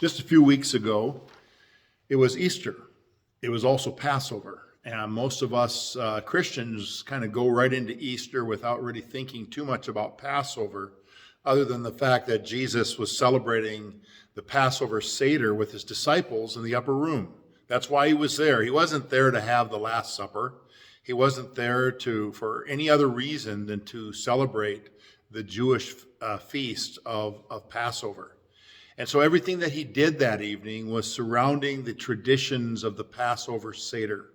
Just a few weeks ago, it was Easter. It was also Passover. And most of us Christians kind of go right into Easter without really thinking too much about Passover, other than the fact that Jesus was celebrating the Passover Seder with his disciples in the upper room. That's why he was there. He wasn't there to have the Last Supper. He wasn't there for any other reason than to celebrate the Jewish feast of Passover. And so everything that he did that evening was surrounding the traditions of the Passover Seder.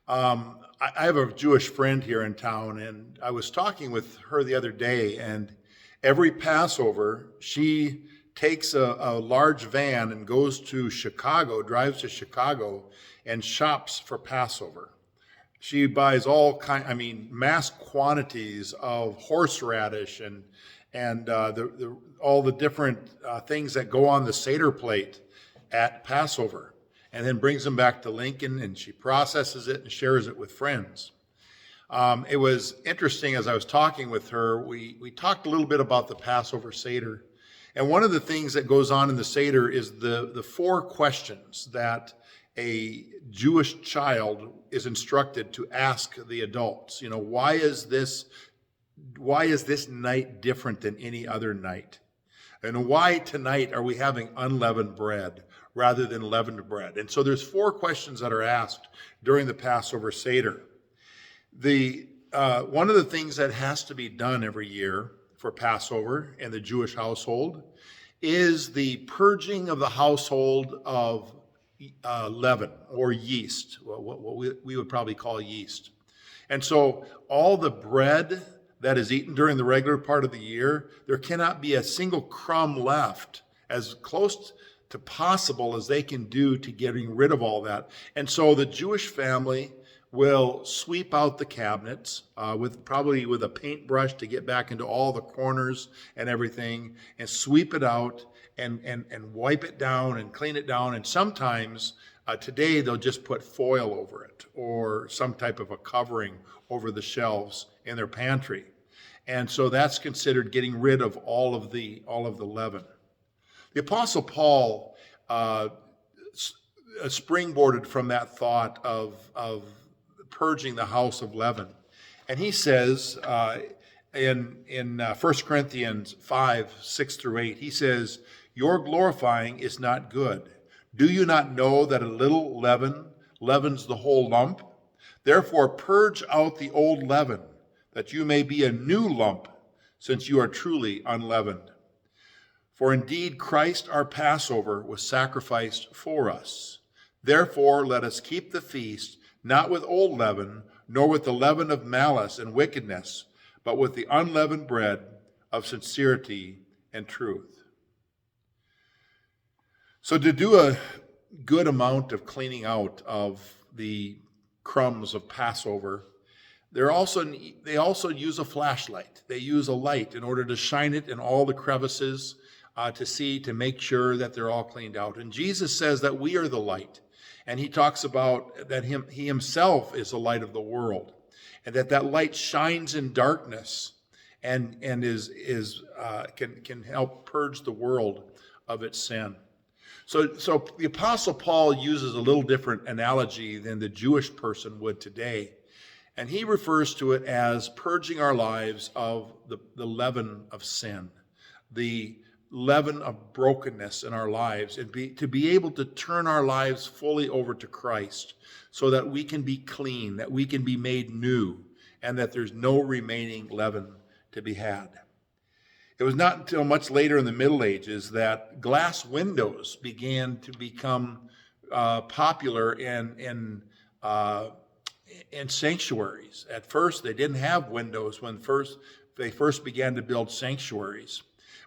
I have a Jewish friend here in town, and I was talking with her the other day, and every Passover, she takes a large van and goes to Chicago, drives to Chicago, and shops for Passover. She buys mass quantities of horseradish and all the different things that go on the Seder plate at Passover, and then brings them back to Lincoln, and she processes it and shares it with friends. It was interesting as I was talking with her, we talked a little bit about the Passover Seder. And one of the things that goes on in the Seder is the four questions that a Jewish child is instructed to ask the adults. You know, why is this night different than any other night? And why tonight are we having unleavened bread rather than leavened bread? And so there's four questions that are asked during the Passover Seder. One of the things that has to be done every year for Passover in the Jewish household is the purging of the household of leaven or yeast, what we would probably call yeast. And so all the bread that is eaten during the regular part of the year, there cannot be a single crumb left, as close to possible as they can do to getting rid of all that. And so the Jewish family will sweep out the cabinets with a paintbrush to get back into all the corners and everything, and sweep it out and wipe it down and clean it down. And sometimes today they'll just put foil over it or some type of a covering over the shelves in their pantry. And so that's considered getting rid of all of the leaven. The Apostle Paul springboarded from that thought of purging the house of leaven. And he says in 1 Corinthians 5, 6 through 8, he says, "Your glorifying is not good. Do you not know that a little leaven leavens the whole lump? Therefore purge out the old leaven, that you may be a new lump, since you are truly unleavened. For indeed Christ our Passover was sacrificed for us. Therefore let us keep the feast, not with old leaven, nor with the leaven of malice and wickedness, but with the unleavened bread of sincerity and truth." So to do a good amount of cleaning out of the crumbs of Passover, they also use a flashlight. They use a light in order to shine it in all the crevices to make sure that they're all cleaned out. And Jesus says that we are the light. And he talks about that he himself is the light of the world, and that light shines in darkness and can help purge the world of its sin. So the Apostle Paul uses a little different analogy than the Jewish person would today, and he refers to it as purging our lives of the leaven of sin, the leaven of brokenness in our lives, and to be able to turn our lives fully over to Christ so that we can be clean, that we can be made new, and that there's no remaining leaven to be had. It was not until much later in the Middle Ages that glass windows began to become popular in sanctuaries. At first, they didn't have windows when they first began to build sanctuaries.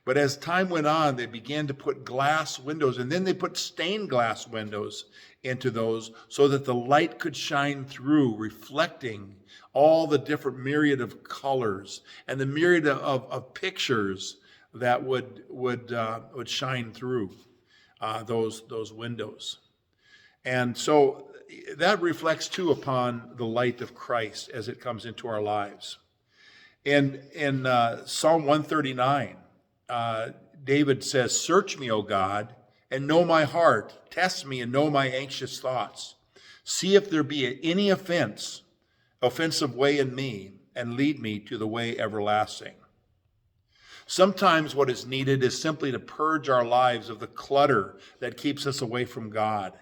But as time went on, they began to put glass windows, and then they put stained glass windows into those so that the light could shine through, reflecting all the different myriad of colors and the myriad of pictures that would shine through those windows. And so that reflects too upon the light of Christ as it comes into our lives. In Psalm 139, David says, "Search me, O God, and know my heart. Test me and know my anxious thoughts. See if there be any offensive way in me, and lead me to the way everlasting. Sometimes what is needed is simply to purge our lives of the clutter that keeps us away from God.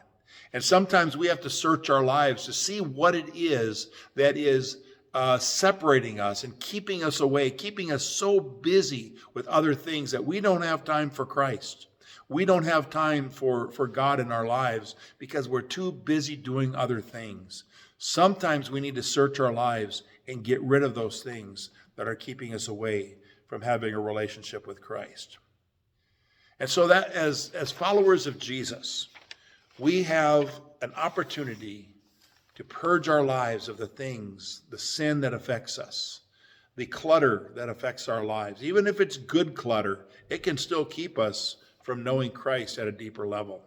And sometimes we have to search our lives to see what it is that is separating us and keeping us away, keeping us so busy with other things that we don't have time for Christ. We don't have time for God in our lives because we're too busy doing other things. Sometimes we need to search our lives and get rid of those things that are keeping us away from having a relationship with Christ. And so that as followers of Jesus, we have an opportunity to purge our lives of the things, the sin that affects us, the clutter that affects our lives. Even if it's good clutter, it can still keep us from knowing Christ at a deeper level.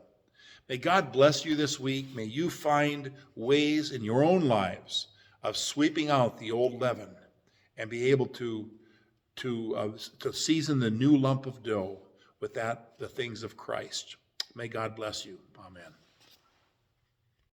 May God bless you this week. May you find ways in your own lives of sweeping out the old leaven and be able to season the new lump of dough with the things of Christ. May God bless you. Amen.